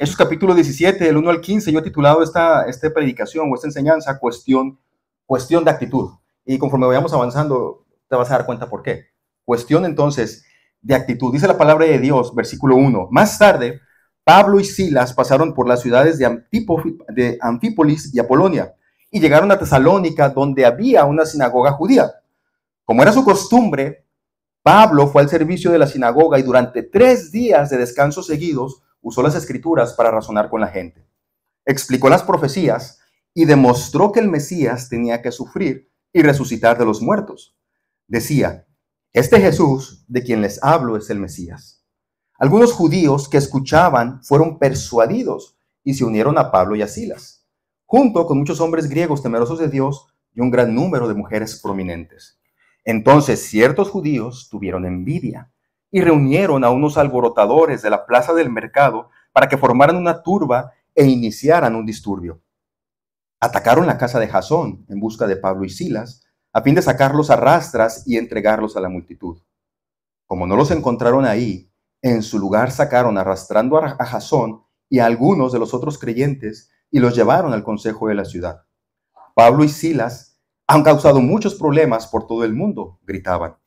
Hechos capítulo 17, del 1 al 15, yo he titulado esta predicación o esta enseñanza cuestión de actitud. Y conforme vayamos avanzando, te vas a dar cuenta por qué. Cuestión entonces de actitud. Dice la palabra de Dios, versículo 1. Más tarde, Pablo y Silas pasaron por las ciudades de Anfípolis y Apolonia y llegaron a Tesalónica, donde había una sinagoga judía. Como era su costumbre, Pablo fue al servicio de la sinagoga y durante 3 días de descanso seguidos usó las escrituras para razonar con la gente. Explicó las profecías y demostró que el Mesías tenía que sufrir y resucitar de los muertos. Decía, este Jesús de quien les hablo es el Mesías. Algunos judíos que escuchaban fueron persuadidos y se unieron a Pablo y a Silas, junto con muchos hombres griegos temerosos de Dios y un gran número de mujeres prominentes. Entonces ciertos judíos tuvieron envidia y reunieron a unos alborotadores de la plaza del mercado para que formaran una turba e iniciaran un disturbio. Atacaron la casa de Jasón en busca de Pablo y Silas, a fin de sacarlos a rastras y entregarlos a la multitud. Como no los encontraron ahí, en su lugar sacaron arrastrando a Jasón y a algunos de los otros creyentes y los llevaron al consejo de la ciudad. Pablo y Silas han causado muchos problemas por todo el mundo, gritaban,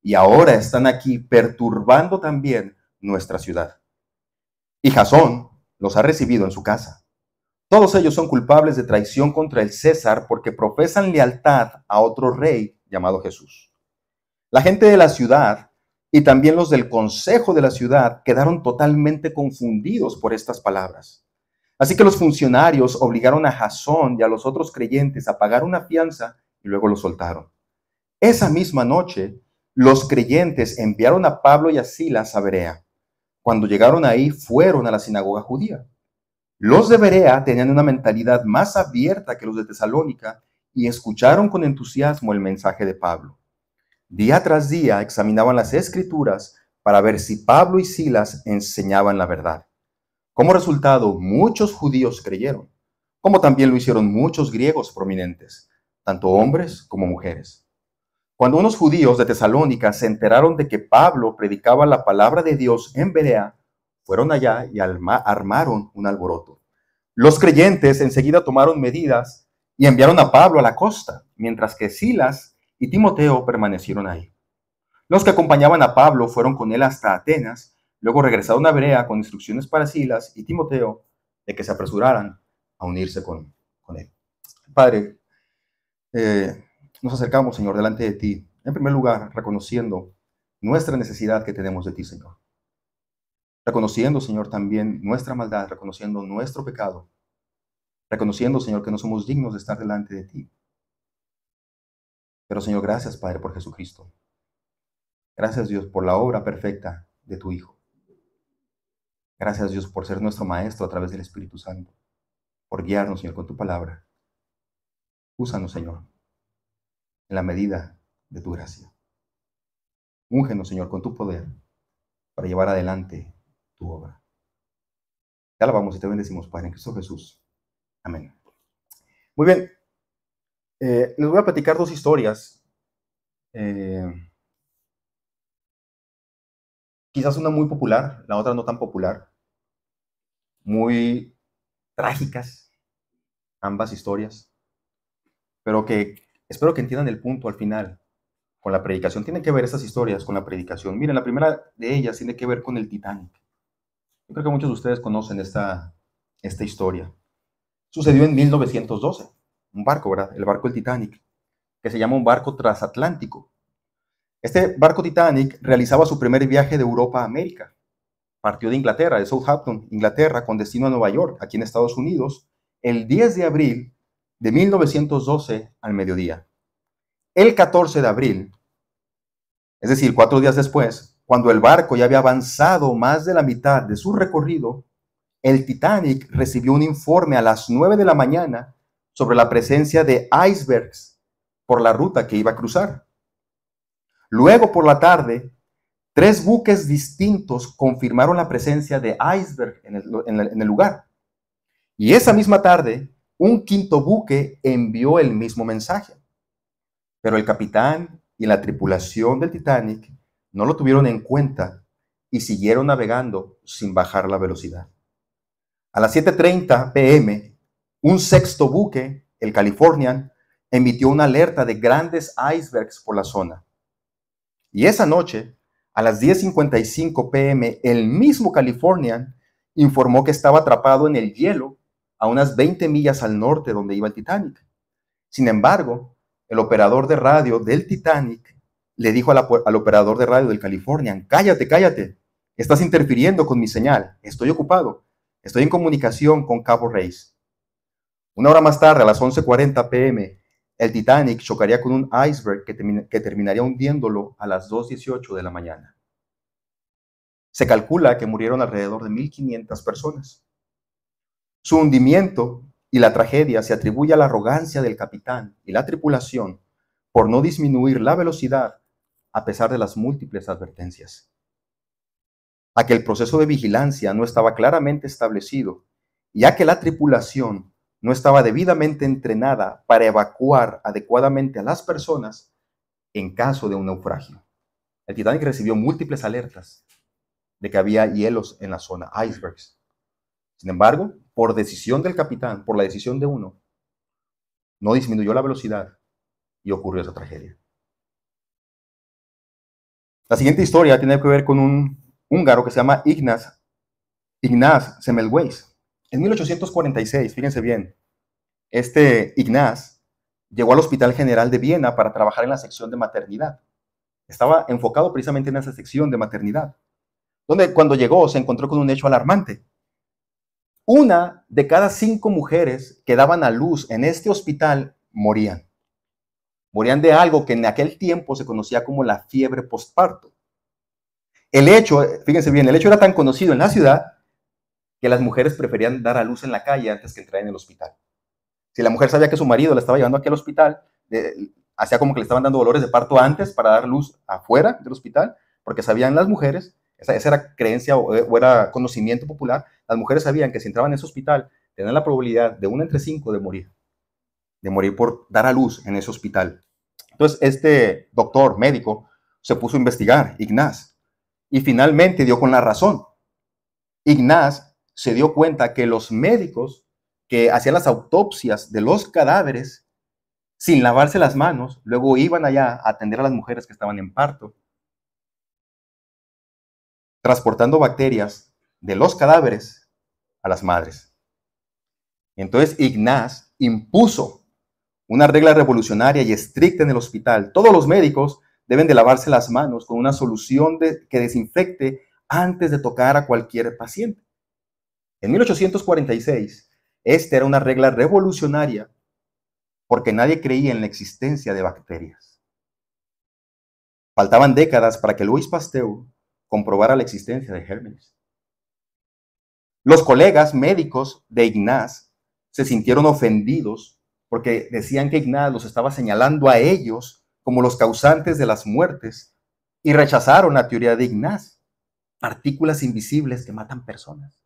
y ahora están aquí perturbando también nuestra ciudad. Y Jasón los ha recibido en su casa. Todos ellos son culpables de traición contra el César porque profesan lealtad a otro rey llamado Jesús. La gente de la ciudad y también los del consejo de la ciudad quedaron totalmente confundidos por estas palabras. Así que los funcionarios obligaron a Jasón y a los otros creyentes a pagar una fianza y luego los soltaron. Esa misma noche, los creyentes enviaron a Pablo y a Silas a Berea. Cuando llegaron ahí, fueron a la sinagoga judía. Los de Berea tenían una mentalidad más abierta que los de Tesalónica y escucharon con entusiasmo el mensaje de Pablo. Día tras día examinaban las escrituras para ver si Pablo y Silas enseñaban la verdad. Como resultado, muchos judíos creyeron, como también lo hicieron muchos griegos prominentes, tanto hombres como mujeres. Cuando unos judíos de Tesalónica se enteraron de que Pablo predicaba la palabra de Dios en Berea, fueron allá y armaron un alboroto. Los creyentes enseguida tomaron medidas y enviaron a Pablo a la costa, mientras que Silas y Timoteo permanecieron ahí. Los que acompañaban a Pablo fueron con él hasta Atenas, luego regresaron a Berea con instrucciones para Silas y Timoteo de que se apresuraran a unirse con él. Padre, nos acercamos, Señor, delante de ti, en primer lugar, reconociendo nuestra necesidad que tenemos de ti, Señor. Reconociendo, Señor, también nuestra maldad, reconociendo nuestro pecado, reconociendo, Señor, que no somos dignos de estar delante de ti. Pero, Señor, gracias, Padre, por Jesucristo. Gracias, Dios, por la obra perfecta de tu Hijo. Gracias, Dios, por ser nuestro Maestro a través del Espíritu Santo, por guiarnos, Señor, con tu palabra. Úsanos, Señor, en la medida de tu gracia. Úngenos, Señor, con tu poder para llevar adelante tu obra. Te alabamos y te bendecimos, Padre, en Cristo Jesús. Amén. Muy bien. Les voy a platicar 2 historias. Quizás una muy popular, la otra no tan popular. Muy trágicas, ambas historias. Pero que espero que entiendan el punto al final con la predicación. Tienen que ver estas historias con la predicación. Miren, la primera de ellas tiene que ver con el Titanic. Yo creo que muchos de ustedes conocen esta historia. Sucedió en 1912. Un barco, ¿verdad? El barco El Titanic, que se llama un barco transatlántico. Este barco Titanic realizaba su primer viaje de Europa a América. Partió de Inglaterra, de Southampton, Inglaterra, con destino a Nueva York, aquí en Estados Unidos, el 10 de abril de 1912 al mediodía. El 14 de abril, es decir, 4 días después, cuando el barco ya había avanzado más de la mitad de su recorrido, el Titanic recibió un informe a las 9 de la mañana sobre la presencia de icebergs por la ruta que iba a cruzar. Luego, por la tarde, 3 buques distintos confirmaron la presencia de iceberg en el lugar. Y esa misma tarde, un 5.º buque envió el mismo mensaje. Pero el capitán y la tripulación del Titanic no lo tuvieron en cuenta y siguieron navegando sin bajar la velocidad. A las 7:30 p.m., un sexto buque, el Californian, emitió una alerta de grandes icebergs por la zona. Y esa noche, a las 10:55 p.m., el mismo Californian informó que estaba atrapado en el hielo a unas 20 millas al norte donde iba el Titanic. Sin embargo, el operador de radio del Titanic le dijo al operador de radio del Californian: cállate, cállate, estás interfiriendo con mi señal, estoy ocupado, estoy en comunicación con Cabo Reyes. Una hora más tarde, a las 11:40 p.m., el Titanic chocaría con un iceberg que terminaría hundiéndolo a las 2:18 de la mañana. Se calcula que murieron alrededor de 1,500 personas. Su hundimiento y la tragedia se atribuye a la arrogancia del capitán y la tripulación por no disminuir la velocidad a pesar de las múltiples advertencias. A que el proceso de vigilancia no estaba claramente establecido y a que la tripulación no estaba debidamente entrenada para evacuar adecuadamente a las personas en caso de un naufragio. El Titanic recibió múltiples alertas de que había hielos en la zona, icebergs. Sin embargo, por decisión del capitán, por la decisión de uno, no disminuyó la velocidad y ocurrió esa tragedia. La siguiente historia tiene que ver con un húngaro que se llama Ignaz Semmelweis. En 1846, fíjense bien, este Ignaz llegó al Hospital General de Viena para trabajar en la sección de maternidad. Estaba enfocado precisamente en esa sección de maternidad, donde cuando llegó se encontró con un hecho alarmante. 1 de cada 5 mujeres que daban a luz en este hospital morían. Morían de algo que en aquel tiempo se conocía como la fiebre postparto. El hecho, fíjense bien, el hecho era tan conocido en la ciudad que las mujeres preferían dar a luz en la calle antes que entrar en el hospital. Si la mujer sabía que su marido la estaba llevando aquí al hospital, hacía como que le estaban dando dolores de parto antes para dar luz afuera del hospital, porque sabían las mujeres, esa era creencia o era conocimiento popular, las mujeres sabían que si entraban en ese hospital, tenían la probabilidad de 1 entre 5 de morir por dar a luz en ese hospital. Entonces, este doctor médico se puso a investigar, Ignaz, y finalmente dio con la razón. Ignaz se dio cuenta que los médicos que hacían las autopsias de los cadáveres sin lavarse las manos, luego iban allá a atender a las mujeres que estaban en parto, transportando bacterias de los cadáveres a las madres. Entonces Ignaz impuso una regla revolucionaria y estricta en el hospital. Todos los médicos deben de lavarse las manos con una solución que desinfecte antes de tocar a cualquier paciente. En 1846, esta era una regla revolucionaria porque nadie creía en la existencia de bacterias. Faltaban décadas para que Louis Pasteur comprobara la existencia de gérmenes. Los colegas médicos de Ignaz se sintieron ofendidos porque decían que Ignaz los estaba señalando a ellos como los causantes de las muertes y rechazaron la teoría de Ignaz, partículas invisibles que matan personas.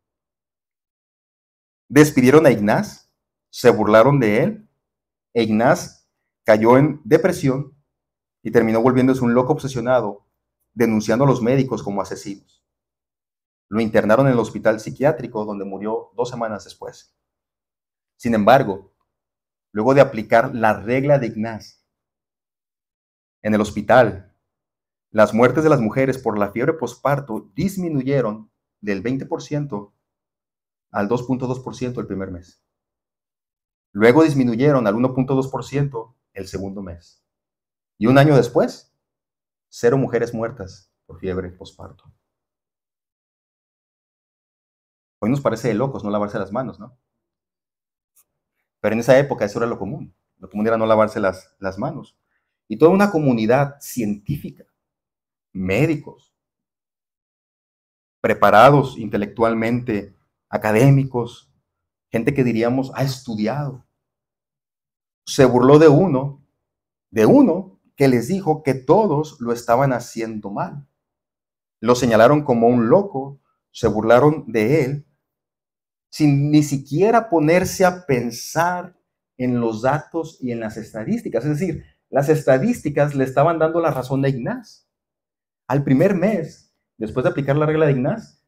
Despidieron a Ignaz, se burlaron de él, e Ignaz cayó en depresión y terminó volviéndose un loco obsesionado, denunciando a los médicos como asesinos. Lo internaron en el hospital psiquiátrico, donde murió 2 semanas después. Sin embargo, luego de aplicar la regla de Ignaz en el hospital, las muertes de las mujeres por la fiebre posparto disminuyeron del 20% al 2.2% el primer mes. Luego disminuyeron al 1.2% el segundo mes. Y un año después, 0 mujeres muertas por fiebre posparto. Hoy nos parece de locos no lavarse las manos, ¿no? Pero en esa época eso era lo común. Lo común era no lavarse las manos. Y toda una comunidad científica, médicos, preparados intelectualmente, académicos, gente que diríamos ha estudiado, se burló de uno que les dijo que todos lo estaban haciendo mal. Lo señalaron como un loco, se burlaron de él, sin ni siquiera ponerse a pensar en los datos y en las estadísticas. Es decir, las estadísticas le estaban dando la razón a Ignaz. Al primer mes, después de aplicar la regla de Ignaz,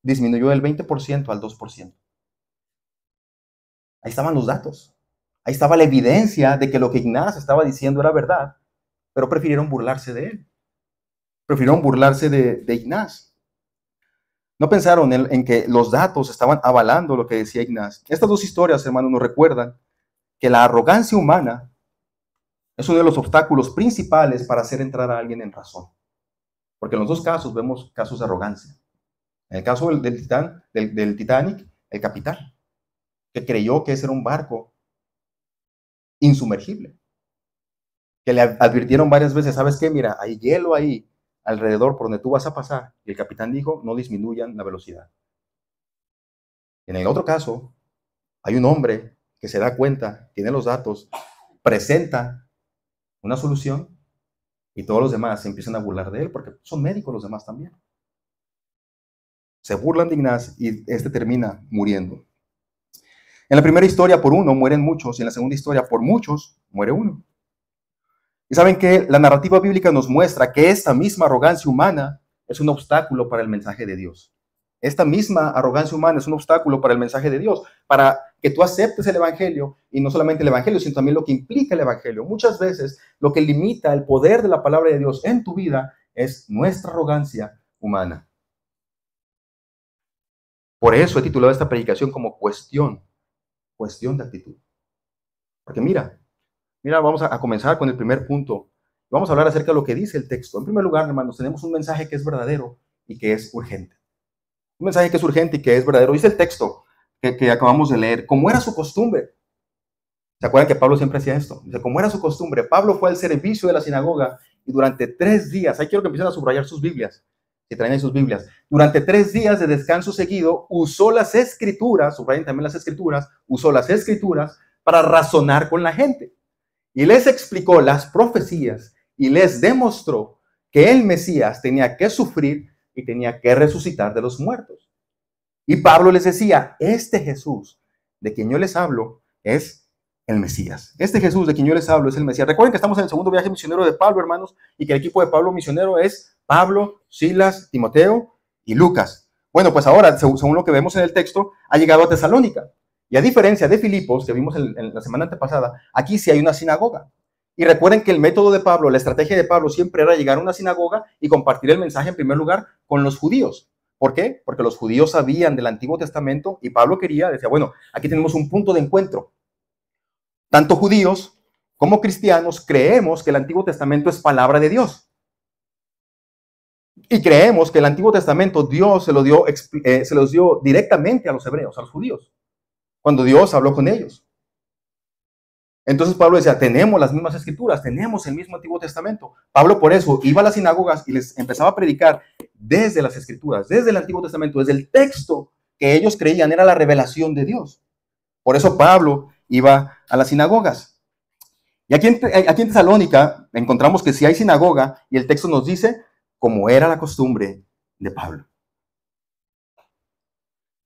disminuyó del 20% al 2%. Ahí estaban los datos. Ahí estaba la evidencia de que lo que Ignaz estaba diciendo era verdad, pero prefirieron burlarse de él. Prefirieron burlarse de Ignaz. No pensaron en que los datos estaban avalando lo que decía Ignaz. Estas dos historias, hermanos, nos recuerdan que la arrogancia humana es uno de los obstáculos principales para hacer entrar a alguien en razón. Porque en los dos casos vemos casos de arrogancia. En el caso del Titanic, el capitán, que creyó que ese era un barco insumergible. Que le advirtieron varias veces, ¿sabes qué? Mira, hay hielo ahí alrededor por donde tú vas a pasar. Y el capitán dijo, no disminuyan la velocidad. En el otro caso, hay un hombre que se da cuenta, tiene los datos, presenta una solución y todos los demás se empiezan a burlar de él porque son médicos los demás también. Se burlan de Ignaz y este termina muriendo. En la primera historia por uno mueren muchos y en la segunda historia por muchos muere uno. Y saben que la narrativa bíblica nos muestra que esta misma arrogancia humana es un obstáculo para el mensaje de Dios. Esta misma arrogancia humana es un obstáculo para el mensaje de Dios, para que tú aceptes el Evangelio, y no solamente el Evangelio, sino también lo que implica el Evangelio. Muchas veces lo que limita el poder de la palabra de Dios en tu vida es nuestra arrogancia humana. Por eso he titulado esta predicación como cuestión de actitud. Porque mira, vamos a comenzar con el primer punto. Vamos a hablar acerca de lo que dice el texto. En primer lugar, hermanos, tenemos un mensaje que es verdadero y que es urgente. Un mensaje que es urgente y que es verdadero. Dice el texto que acabamos de leer, como era su costumbre. ¿Se acuerdan que Pablo siempre hacía esto? Dice, como era su costumbre, Pablo fue al servicio de la sinagoga y durante 3 días, ahí quiero que empiecen a subrayar sus Biblias, si traen ahí sus Biblias, durante 3 días de descanso seguido, usó las escrituras, subrayen también las escrituras, usó las escrituras para razonar con la gente. Y les explicó las profecías y les demostró que el Mesías tenía que sufrir y tenía que resucitar de los muertos. Y Pablo les decía, este Jesús de quien yo les hablo es el Mesías. Este Jesús de quien yo les hablo es el Mesías. Recuerden que estamos en el segundo viaje misionero de Pablo, hermanos, y que el equipo de Pablo misionero es Pablo, Silas, Timoteo y Lucas. Bueno, pues ahora, según lo que vemos en el texto, ha llegado a Tesalónica. Y a diferencia de Filipos, que vimos en la semana antepasada, aquí sí hay una sinagoga. Y recuerden que el método de Pablo, la estrategia de Pablo siempre era llegar a una sinagoga y compartir el mensaje en primer lugar con los judíos. ¿Por qué? Porque los judíos sabían del Antiguo Testamento y Pablo decía, bueno, aquí tenemos un punto de encuentro. Tanto judíos como cristianos creemos que el Antiguo Testamento es palabra de Dios. Y creemos que el Antiguo Testamento Dios se los dio directamente a los hebreos, a los judíos, cuando Dios habló con ellos. Entonces Pablo decía, tenemos las mismas escrituras, tenemos el mismo Antiguo Testamento. Pablo por eso iba a las sinagogas y les empezaba a predicar desde las escrituras, desde el Antiguo Testamento, desde el texto que ellos creían era la revelación de Dios. Por eso Pablo iba a las sinagogas. Y aquí en Tesalónica encontramos que sí hay sinagoga y el texto nos dice como era la costumbre de Pablo.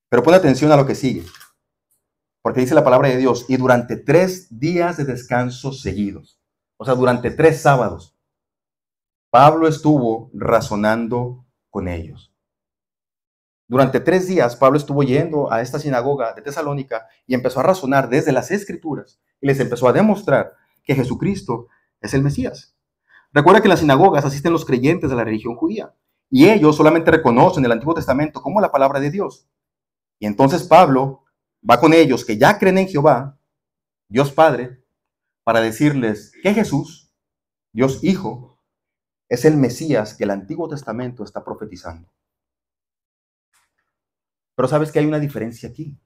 Pero pon atención a lo que sigue. Porque dice la palabra de Dios, y durante 3 días de descanso seguidos, o sea, durante 3 sábados, Pablo estuvo razonando con ellos. Durante 3 días, Pablo estuvo yendo a esta sinagoga de Tesalónica y empezó a razonar desde las Escrituras y les empezó a demostrar que Jesucristo es el Mesías. Recuerda que en las sinagogas asisten los creyentes de la religión judía y ellos solamente reconocen el Antiguo Testamento como la palabra de Dios. Y entonces Pablo va con ellos que ya creen en Jehová, Dios Padre, para decirles que Jesús, Dios Hijo, es el Mesías que el Antiguo Testamento está profetizando. Pero sabes que hay una diferencia aquí.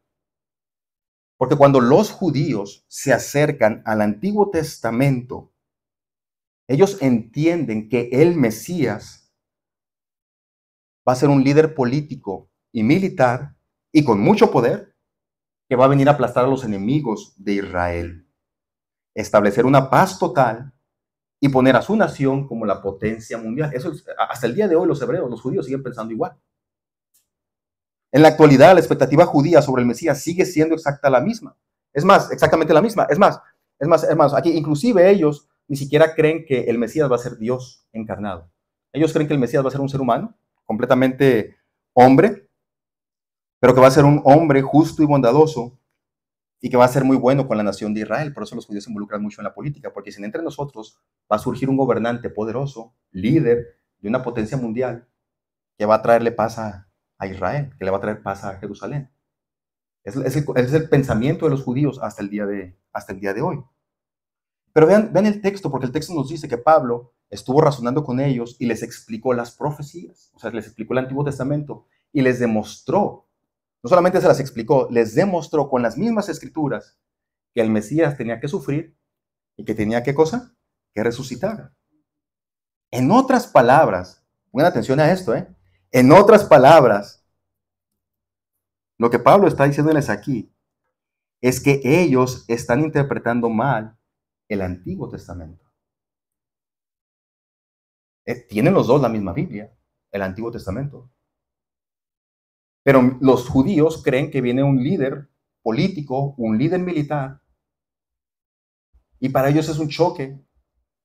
Porque cuando los judíos se acercan al Antiguo Testamento, ellos entienden que el Mesías va a ser un líder político y militar y con mucho poder que va a venir a aplastar a los enemigos de Israel, establecer una paz total y poner a su nación como la potencia mundial. Eso es, hasta el día de hoy los hebreos, los judíos siguen pensando igual. En la actualidad, la expectativa judía sobre el Mesías sigue siendo la misma. Es más, exactamente la misma. Es más, aquí inclusive ellos ni siquiera creen que el Mesías va a ser Dios encarnado. Ellos creen que el Mesías va a ser un ser humano, completamente hombre, pero que va a ser un hombre justo y bondadoso y que va a ser muy bueno con la nación de Israel. Por eso los judíos se involucran mucho en la política, porque si entre nosotros va a surgir un gobernante poderoso, líder de una potencia mundial, que va a traerle paz a Israel, que le va a traer paz a Jerusalén. Es el pensamiento de los judíos hasta el día de hoy. Pero vean el texto, porque el texto nos dice que Pablo estuvo razonando con ellos y les explicó las profecías, o sea, les explicó el Antiguo Testamento y les demostró, no solamente se las explicó, les demostró con las mismas escrituras que el Mesías tenía que sufrir y que tenía, ¿qué cosa? Que resucitar. En otras palabras, pongan atención a esto, ¿eh? En otras palabras, lo que Pablo está diciéndoles aquí es que ellos están interpretando mal el Antiguo Testamento. Tienen los dos la misma Biblia, el Antiguo Testamento. Pero los judíos creen que viene un líder político, un líder militar, y para ellos es un choque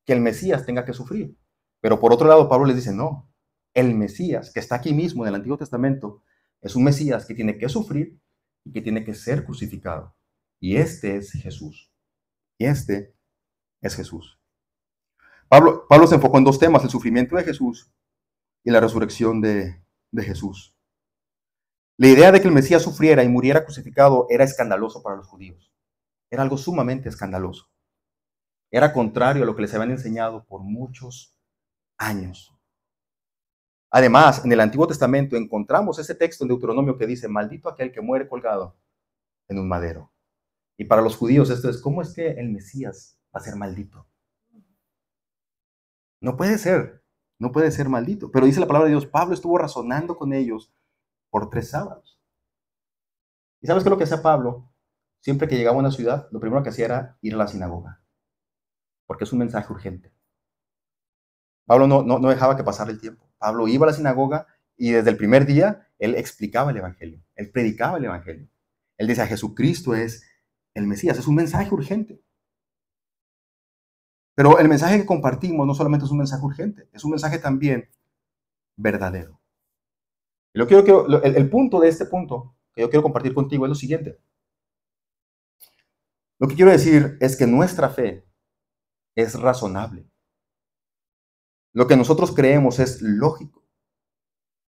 que el Mesías tenga que sufrir. Pero por otro lado, Pablo les dice, no, el Mesías que está aquí mismo en el Antiguo Testamento es un Mesías que tiene que sufrir y que tiene que ser crucificado. Y este es Jesús. Y este es Jesús. Pablo se enfocó en dos temas, el sufrimiento de Jesús y la resurrección de Jesús. La idea de que el Mesías sufriera y muriera crucificado era escandaloso para los judíos. Era algo sumamente escandaloso. Era contrario a lo que les habían enseñado por muchos años. Además, en el Antiguo Testamento encontramos ese texto en Deuteronomio que dice, maldito aquel que muere colgado en un madero. Y para los judíos esto es, ¿cómo es que el Mesías va a ser maldito? No puede ser, no puede ser maldito. Pero dice la palabra de Dios, Pablo estuvo razonando con ellos por 3 sábados. ¿Y sabes qué es lo que hacía Pablo? Siempre que llegaba a una ciudad, lo primero que hacía era ir a la sinagoga, porque es un mensaje urgente. Pablo no dejaba que pasara el tiempo. Pablo iba a la sinagoga y desde el primer día él explicaba el Evangelio, él predicaba el Evangelio. Él decía, Jesucristo es el Mesías, es un mensaje urgente. Pero el mensaje que compartimos no solamente es un mensaje urgente, es un mensaje también verdadero. El punto de este punto que yo quiero compartir contigo es lo siguiente. Lo que quiero decir es que nuestra fe es razonable. Lo que nosotros creemos es lógico.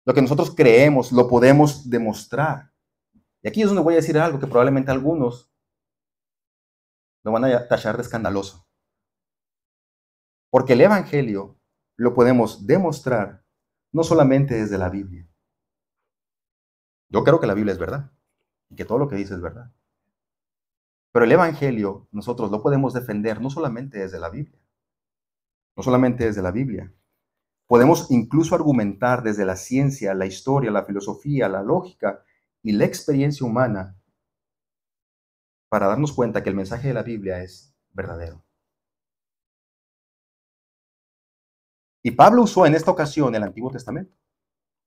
Lo que nosotros creemos lo podemos demostrar. Y aquí es donde voy a decir algo que probablemente algunos lo van a tachar de escandaloso. Porque el Evangelio lo podemos demostrar no solamente desde la Biblia. Yo creo que la Biblia es verdad y que todo lo que dice es verdad. Pero el Evangelio nosotros lo podemos defender no solamente desde la Biblia. No solamente desde la Biblia. Podemos incluso argumentar desde la ciencia, la historia, la filosofía, la lógica y la experiencia humana para darnos cuenta que el mensaje de la Biblia es verdadero. Y Pablo usó en esta ocasión el Antiguo Testamento.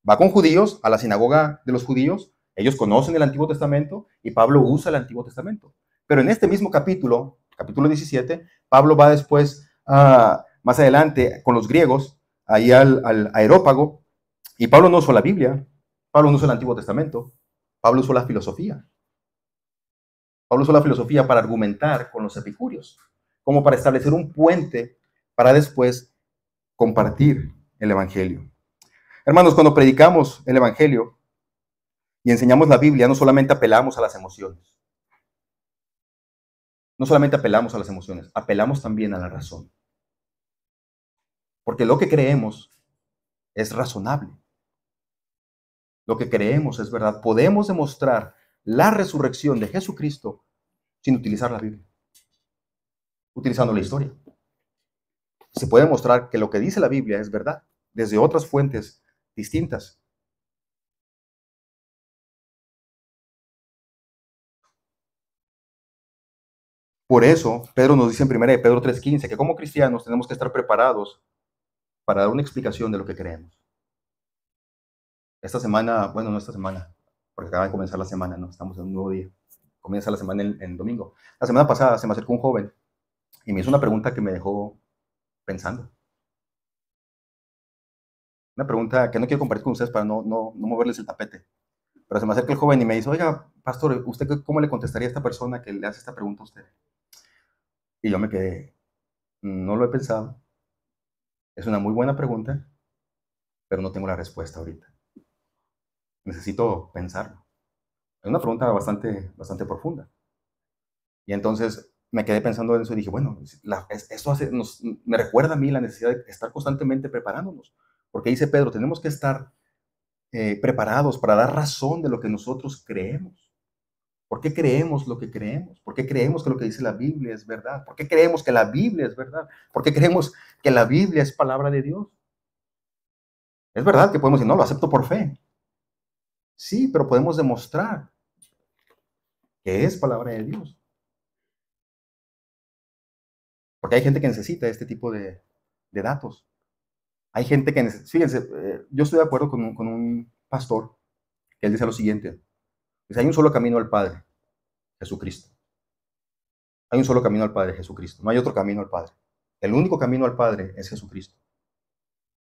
Va con judíos a la sinagoga de los judíos, ellos conocen el Antiguo Testamento y Pablo usa el Antiguo Testamento. Pero en este mismo capítulo 17, Pablo va después, más adelante, con los griegos, ahí al Areópago, y Pablo no usó la Biblia, Pablo no usó el Antiguo Testamento, Pablo usó la filosofía. Pablo usó la filosofía para argumentar con los epicúreos, como para establecer un puente para después compartir el Evangelio. Hermanos, cuando predicamos el Evangelio y enseñamos la Biblia, no solamente apelamos a las emociones. No solamente apelamos a las emociones, apelamos también a la razón. Porque lo que creemos es razonable. Lo que creemos es verdad. Podemos demostrar la resurrección de Jesucristo sin utilizar la Biblia, utilizando la historia. Se puede mostrar que lo que dice la Biblia es verdad, desde otras fuentes distintas. Por eso, Pedro nos dice en 1 Pedro 3:15 que como cristianos tenemos que estar preparados para dar una explicación de lo que creemos. Esta semana, bueno, no esta semana, porque acaba de comenzar la semana, ¿no? Estamos en un nuevo día. Comienza la semana en domingo. La semana pasada se me acercó un joven y me hizo una pregunta que me dejó pensando. Una pregunta que no quiero compartir con ustedes para no moverles el tapete. Pero se me acerca el joven y me dice, oiga, pastor, ¿usted cómo le contestaría a esta persona que le hace esta pregunta a usted? Y yo me quedé, no lo he pensado. Es una muy buena pregunta, pero no tengo la respuesta ahorita. Necesito pensarlo. Es una pregunta bastante profunda. Y entonces me quedé pensando en eso y dije, bueno, esto me recuerda a mí la necesidad de estar constantemente preparándonos. Porque dice Pedro, tenemos que estar preparados para dar razón de lo que nosotros creemos. ¿Por qué creemos lo que creemos? ¿Por qué creemos que lo que dice la Biblia es verdad? ¿Por qué creemos que la Biblia es verdad? ¿Por qué creemos que la Biblia es palabra de Dios? Es verdad que podemos decir, no, lo acepto por fe. Sí, pero podemos demostrar que es palabra de Dios. Porque hay gente que necesita este tipo de datos. Hay gente que, fíjense, yo estoy de acuerdo con un pastor que él dice lo siguiente. Dice, hay un solo camino al Padre, Jesucristo. Hay un solo camino al Padre, Jesucristo. No hay otro camino al Padre. El único camino al Padre es Jesucristo.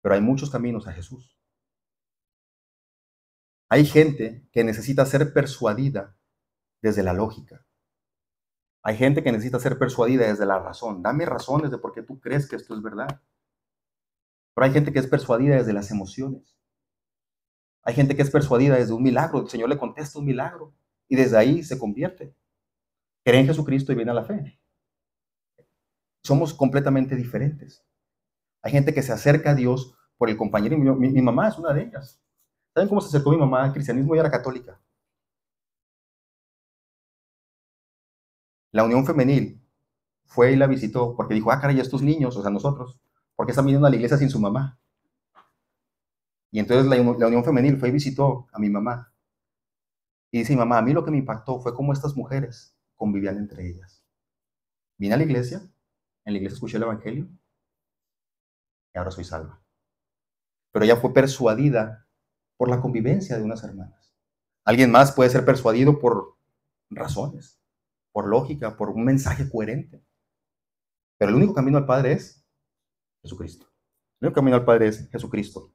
Pero hay muchos caminos a Jesús. Hay gente que necesita ser persuadida desde la lógica. Hay gente que necesita ser persuadida desde la razón. Dame razones de por qué tú crees que esto es verdad. Pero hay gente que es persuadida desde las emociones. Hay gente que es persuadida desde un milagro. El Señor le contesta un milagro y desde ahí se convierte. Cree en Jesucristo y viene a la fe. Somos completamente diferentes. Hay gente que se acerca a Dios por el compañero. Mi mamá es una de ellas. ¿Saben cómo se acercó mi mamá al cristianismo? Ella era católica. La Unión Femenil fue y la visitó porque dijo, ah, caray, estos niños, o sea, nosotros, ¿por qué están viniendo a la iglesia sin su mamá? Y entonces la Unión Femenil fue y visitó a mi mamá. Y dice mi mamá, a mí lo que me impactó fue cómo estas mujeres convivían entre ellas. Vine a la iglesia, en la iglesia escuché el evangelio y ahora soy salva. Pero ella fue persuadida por la convivencia de unas hermanas. Alguien más puede ser persuadido por razones, por lógica, por un mensaje coherente. Pero el único camino al Padre es Jesucristo. El único camino al Padre es Jesucristo.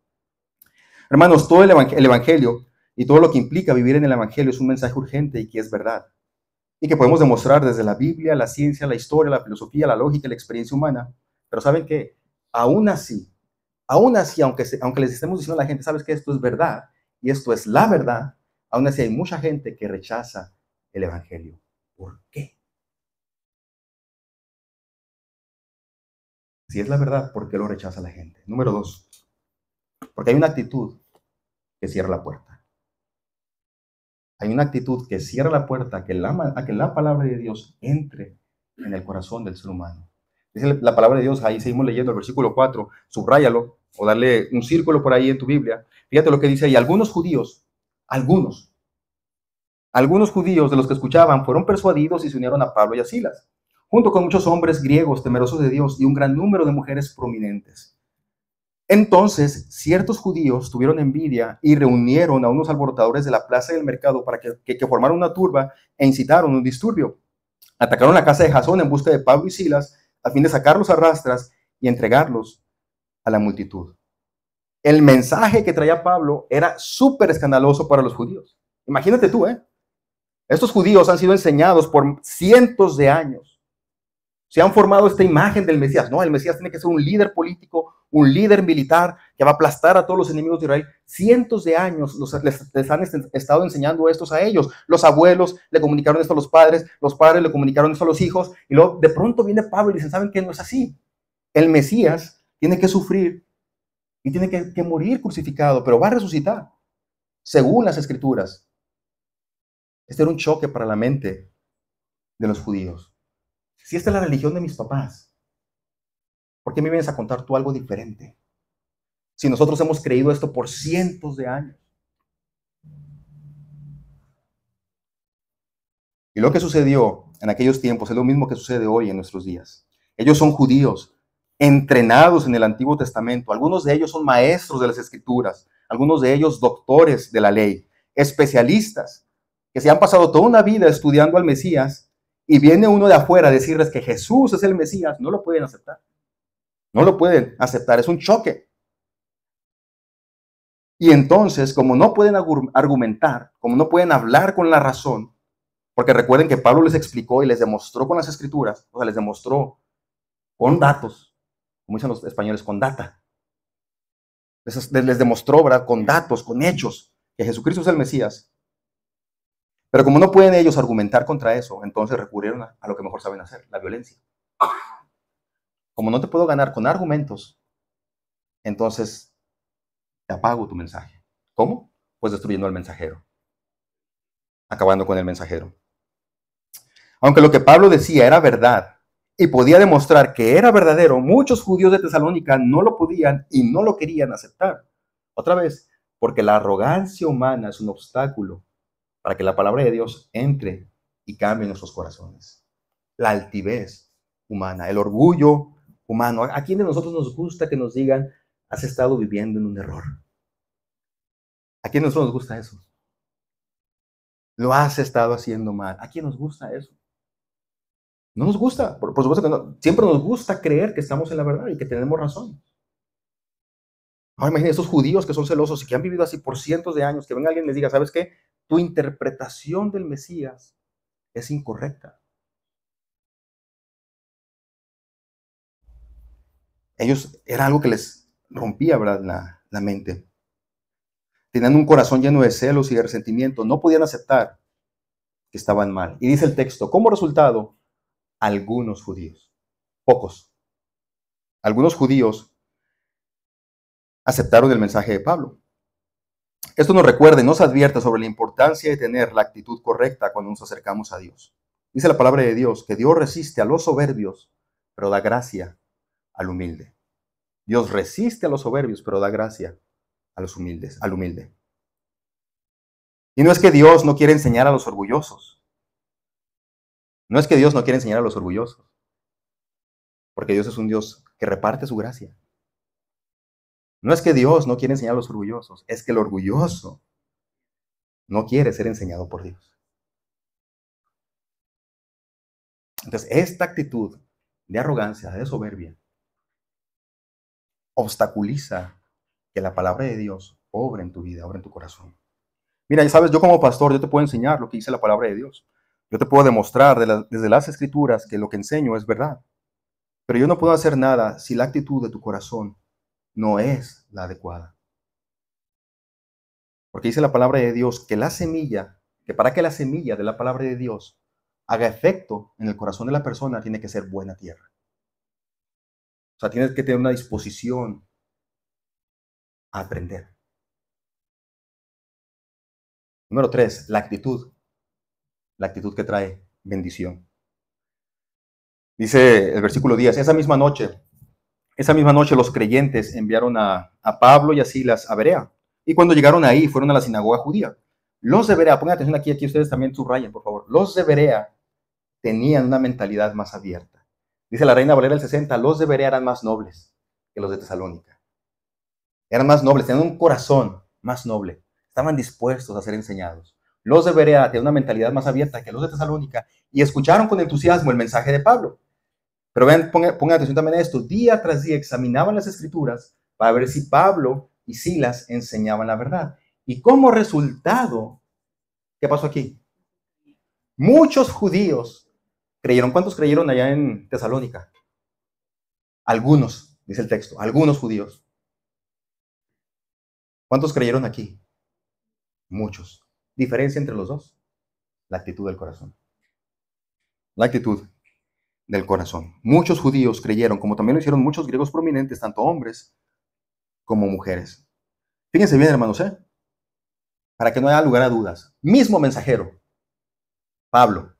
Hermanos, todo el evangelio y todo lo que implica vivir en el evangelio es un mensaje urgente y que es verdad. Y que podemos demostrar desde la Biblia, la ciencia, la historia, la filosofía, la lógica, la experiencia humana. Pero ¿saben qué? Aún así, aunque les estemos diciendo a la gente, sabes que esto es verdad y esto es la verdad, aún así hay mucha gente que rechaza el evangelio. ¿Por qué? Si es la verdad, ¿por qué lo rechaza la gente? Número 2, porque hay una actitud que cierra la puerta. Hay una actitud que cierra la puerta a que la palabra de Dios entre en el corazón del ser humano. Dice la palabra de Dios, ahí seguimos leyendo el versículo 4, subráyalo o darle un círculo por ahí en tu Biblia. Fíjate lo que dice ahí, algunos judíos de los que escuchaban fueron persuadidos y se unieron a Pablo y a Silas, junto con muchos hombres griegos temerosos de Dios y un gran número de mujeres prominentes. Entonces, ciertos judíos tuvieron envidia y reunieron a unos alborotadores de la plaza del mercado para que formaran una turba e incitaron un disturbio. Atacaron la casa de Jasón en busca de Pablo y Silas a fin de sacarlos a rastras y entregarlos a la multitud. El mensaje que traía Pablo era súper escandaloso para los judíos. Imagínate tú, estos judíos han sido enseñados por cientos de años. Se han formado esta imagen del Mesías. No, el Mesías tiene que ser un líder político, un líder militar que va a aplastar a todos los enemigos de Israel. Cientos de años les han estado enseñando estos a ellos. Los abuelos le comunicaron esto a los padres le comunicaron esto a los hijos, y luego de pronto viene Pablo y dicen, ¿saben qué? No es así. El Mesías tiene que sufrir y tiene que morir crucificado, pero va a resucitar, según las Escrituras. Este era un choque para la mente de los judíos. Si esta es la religión de mis papás, ¿por qué me vienes a contar tú algo diferente? Si nosotros hemos creído esto por cientos de años. Y lo que sucedió en aquellos tiempos es lo mismo que sucede hoy en nuestros días. Ellos son judíos, entrenados en el Antiguo Testamento. Algunos de ellos son maestros de las Escrituras. Algunos de ellos doctores de la ley, especialistas, que se han pasado toda una vida estudiando al Mesías, y viene uno de afuera a decirles que Jesús es el Mesías. No lo pueden aceptar. No lo pueden aceptar. Es un choque. Y entonces, como no pueden argumentar, como no pueden hablar con la razón, porque recuerden que Pablo les explicó y les demostró con las escrituras, o sea, les demostró con datos, como dicen los españoles, con data. Les demostró, ¿verdad? Con datos, con hechos, que Jesucristo es el Mesías. Pero como no pueden ellos argumentar contra eso, entonces recurrieron a lo que mejor saben hacer, la violencia. Como no te puedo ganar con argumentos, entonces te apago tu mensaje. ¿Cómo? Pues destruyendo al mensajero, acabando con el mensajero. Aunque lo que Pablo decía era verdad y podía demostrar que era verdadero, muchos judíos de Tesalónica no lo podían y no lo querían aceptar. Otra vez, porque la arrogancia humana es un obstáculo para que la palabra de Dios entre y cambie nuestros corazones. La altivez humana, el orgullo humano. ¿A quién de nosotros nos gusta que nos digan, has estado viviendo en un error? ¿A quién de nosotros nos gusta eso? Lo has estado haciendo mal. ¿A quién nos gusta eso? No nos gusta, por supuesto que no. Siempre nos gusta creer que estamos en la verdad y que tenemos razón. Ahora imagínense esos judíos que son celosos y que han vivido así por cientos de años, que venga alguien y les diga, ¿sabes qué? Tu interpretación del Mesías es incorrecta. Ellos, era algo que les rompía, ¿verdad? La mente. Tenían un corazón lleno de celos y de resentimiento. No podían aceptar que estaban mal. Y dice el texto, como resultado, algunos judíos, pocos, algunos judíos aceptaron el mensaje de Pablo. Esto nos recuerda y nos advierte sobre la importancia de tener la actitud correcta cuando nos acercamos a Dios. Dice la palabra de Dios que Dios resiste a los soberbios, pero da gracia al humilde. Dios resiste a los soberbios, pero da gracia a los humildes, al humilde. Y no es que Dios no quiere enseñar a los orgullosos. No es que Dios no quiere enseñar a los orgullosos. Porque Dios es un Dios que reparte su gracia. No es que Dios no quiere enseñar a los orgullosos. Es que el orgulloso no quiere ser enseñado por Dios. Entonces, esta actitud de arrogancia, de soberbia, obstaculiza que la palabra de Dios obre en tu vida, obre en tu corazón. Mira, ya sabes, yo como pastor, yo te puedo enseñar lo que dice la palabra de Dios. Yo te puedo demostrar desde las escrituras que lo que enseño es verdad. Pero yo no puedo hacer nada si la actitud de tu corazón no es la adecuada. Porque dice la palabra de Dios que la semilla, que para que la semilla de la palabra de Dios haga efecto en el corazón de la persona, tiene que ser buena tierra. O sea, tienes que tener una disposición a aprender. Número 3, la actitud. La actitud que trae bendición. Dice el versículo 10, esa misma noche los creyentes enviaron a Pablo y a Silas a Berea. Y cuando llegaron ahí, fueron a la sinagoga judía. Los de Berea, pongan atención aquí ustedes también subrayen, por favor. Los de Berea tenían una mentalidad más abierta. Dice la Reina Valera del 60, los de Berea eran más nobles que los de Tesalónica. Eran más nobles, tenían un corazón más noble. Estaban dispuestos a ser enseñados. Los de Berea tenían una mentalidad más abierta que los de Tesalónica y escucharon con entusiasmo el mensaje de Pablo. Pero vean, pongan atención también a esto. Día tras día examinaban las escrituras para ver si Pablo y Silas enseñaban la verdad. Y como resultado, ¿qué pasó aquí? Muchos judíos creyeron. ¿Cuántos creyeron allá en Tesalónica? Algunos, dice el texto, algunos judíos. ¿Cuántos creyeron aquí? Muchos. ¿Diferencia entre los dos? La actitud del corazón. La actitud del corazón. Muchos judíos creyeron, como también lo hicieron muchos griegos prominentes, tanto hombres como mujeres. Fíjense bien, hermanos, para que no haya lugar a dudas. Mismo mensajero, Pablo.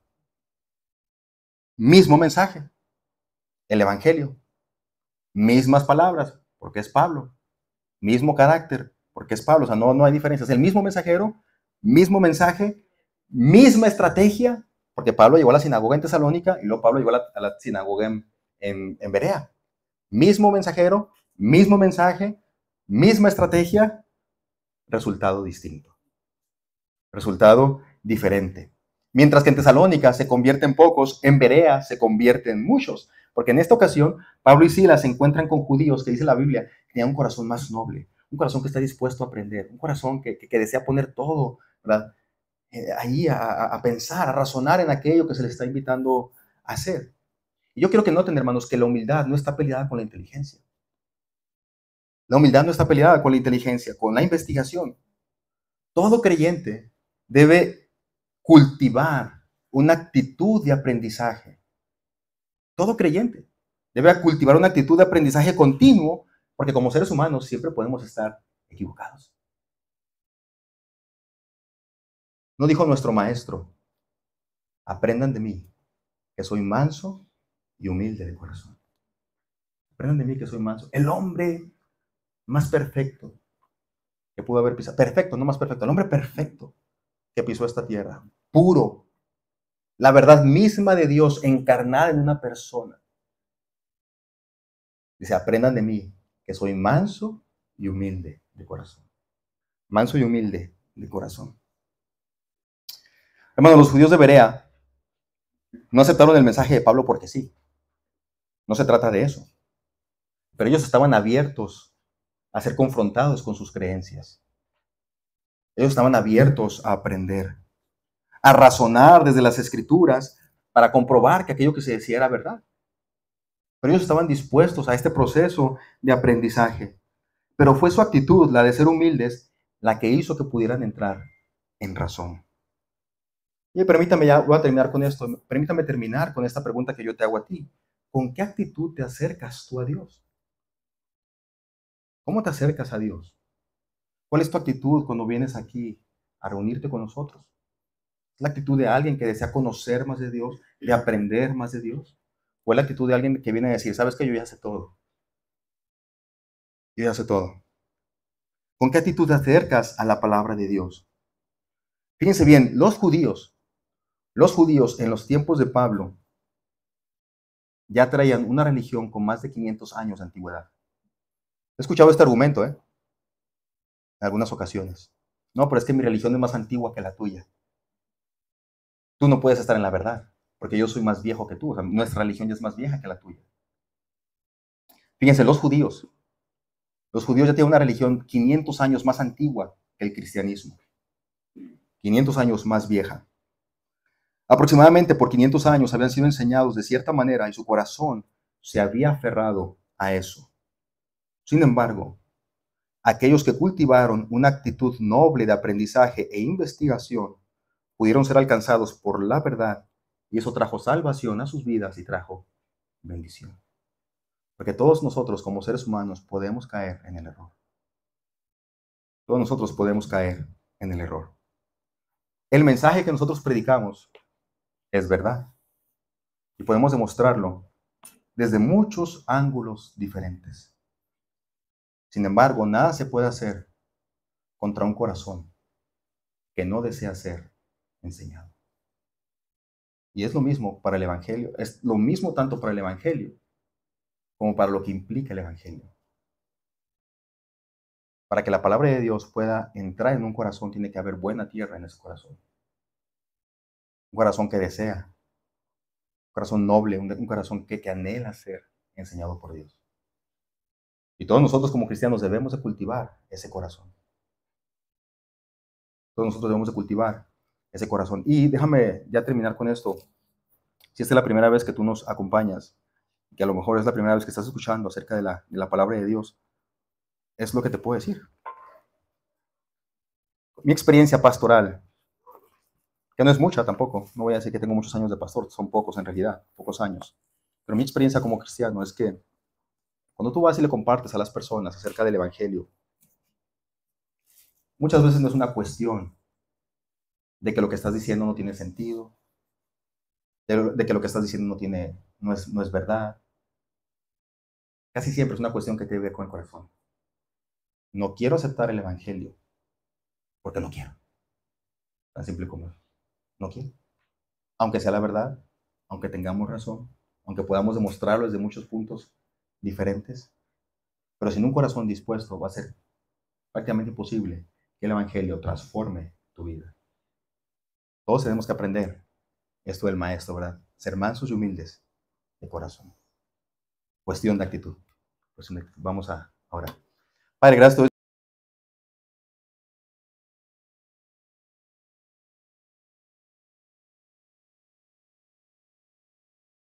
Mismo mensaje, el evangelio. Mismas palabras, porque es Pablo. Mismo carácter, porque es Pablo. O sea, no hay diferencias. El mismo mensajero, mismo mensaje, misma estrategia, porque Pablo llegó a la sinagoga en Tesalónica y luego Pablo llegó a la sinagoga en Berea. Mismo mensajero, mismo mensaje, misma estrategia, resultado distinto. Resultado diferente. Mientras que en Tesalónica se convierten pocos, en Berea se convierten muchos. Porque en esta ocasión, Pablo y Silas se encuentran con judíos que dice la Biblia, que tenían un corazón más noble, un corazón que está dispuesto a aprender, un corazón que desea poner todo, ¿verdad? Ahí a pensar, a razonar en aquello que se le está invitando a hacer. Y yo quiero que noten, hermanos, que la humildad no está peleada con la inteligencia. La humildad no está peleada con la inteligencia, con la investigación. Todo creyente debe cultivar una actitud de aprendizaje. Todo creyente debe cultivar una actitud de aprendizaje continuo, porque como seres humanos siempre podemos estar equivocados. ¿No dijo nuestro maestro: aprendan de mí, que soy manso y humilde de corazón? Aprendan de mí, que soy manso. El hombre más perfecto que pudo haber pisado, perfecto, no más perfecto, el hombre perfecto que pisó esta tierra, puro, la verdad misma de Dios encarnada en una persona. Dice: aprendan de mí, que soy manso y humilde de corazón. Manso y humilde de corazón. Hermanos, los judíos de Berea no aceptaron el mensaje de Pablo porque sí. No se trata de eso. Pero ellos estaban abiertos a ser confrontados con sus creencias. Ellos estaban abiertos a aprender, a razonar desde las escrituras para comprobar que aquello que se decía era verdad. Pero ellos estaban dispuestos a este proceso de aprendizaje. Pero fue su actitud, la de ser humildes, la que hizo que pudieran entrar en razón. Y permítame, ya voy a terminar con esto, permítame terminar con esta pregunta que yo te hago a ti. ¿Con qué actitud te acercas tú a Dios? ¿Cómo te acercas a Dios? ¿Cuál es tu actitud cuando vienes aquí a reunirte con nosotros? ¿Es la actitud de alguien que desea conocer más de Dios, de aprender más de Dios? ¿O es la actitud de alguien que viene a decir: sabes que yo ya sé todo? Yo ya sé todo. ¿Con qué actitud te acercas a la palabra de Dios? Fíjense bien, los judíos en los tiempos de Pablo ya traían una religión con más de 500 años de antigüedad. He escuchado este argumento, en algunas ocasiones. No, pero es que mi religión es más antigua que la tuya. Tú no puedes estar en la verdad, porque yo soy más viejo que tú. O sea, nuestra religión ya es más vieja que la tuya. Fíjense, los judíos ya tienen una religión 500 años más antigua que el cristianismo. 500 años más vieja. Aproximadamente por 500 años habían sido enseñados de cierta manera y su corazón se había aferrado a eso. Sin embargo, aquellos que cultivaron una actitud noble de aprendizaje e investigación pudieron ser alcanzados por la verdad, y eso trajo salvación a sus vidas y trajo bendición. Porque todos nosotros como seres humanos podemos caer en el error. Todos nosotros podemos caer en el error. El mensaje que nosotros predicamos es verdad y podemos demostrarlo desde muchos ángulos diferentes. Sin embargo, nada se puede hacer contra un corazón que no desea ser enseñado. Y es lo mismo para el Evangelio, es lo mismo tanto para el Evangelio como para lo que implica el Evangelio. Para que la palabra de Dios pueda entrar en un corazón, tiene que haber buena tierra en ese corazón. Un corazón que desea, un corazón noble, un corazón que anhela ser enseñado por Dios. Y todos nosotros como cristianos debemos de cultivar ese corazón. Todos nosotros debemos de cultivar ese corazón. Y déjame ya terminar con esto. Si esta es la primera vez que tú nos acompañas, que a lo mejor es la primera vez que estás escuchando acerca de la palabra de Dios, es lo que te puedo decir. Mi experiencia pastoral, que no es mucha tampoco, no voy a decir que tengo muchos años de pastor, son pocos en realidad, pocos años, pero mi experiencia como cristiano es que cuando tú vas y le compartes a las personas acerca del Evangelio, muchas veces no es una cuestión de que lo que estás diciendo no tiene sentido, de que lo que estás diciendo no es verdad. Casi siempre es una cuestión que tiene que ver con el corazón. No quiero aceptar el Evangelio porque no quiero. Tan simple como eso. No quiero. Aunque sea la verdad, aunque tengamos razón, aunque podamos demostrarlo desde muchos puntos diferentes, pero sin un corazón dispuesto va a ser prácticamente imposible que el Evangelio transforme tu vida. Todos tenemos que aprender esto del maestro, ¿verdad? Ser mansos y humildes de corazón. Cuestión de actitud. Vamos a orar. Padre, gracias.